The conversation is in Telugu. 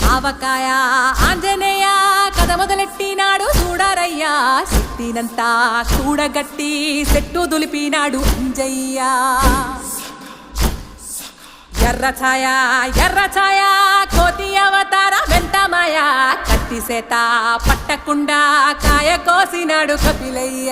ఆవకాయ ఆంజనేయ కథ మొదలెట్టినాడు చూడరయ్యా శక్తినంతా కూడగట్టి చెట్టు దులిపినాడు అంజయ్య ఎర్ర ఛాయ కోతి అవతార వెంటమాయ కత్తి సేత పట్టకుండా కాయ కోసినాడు కపిలయ్య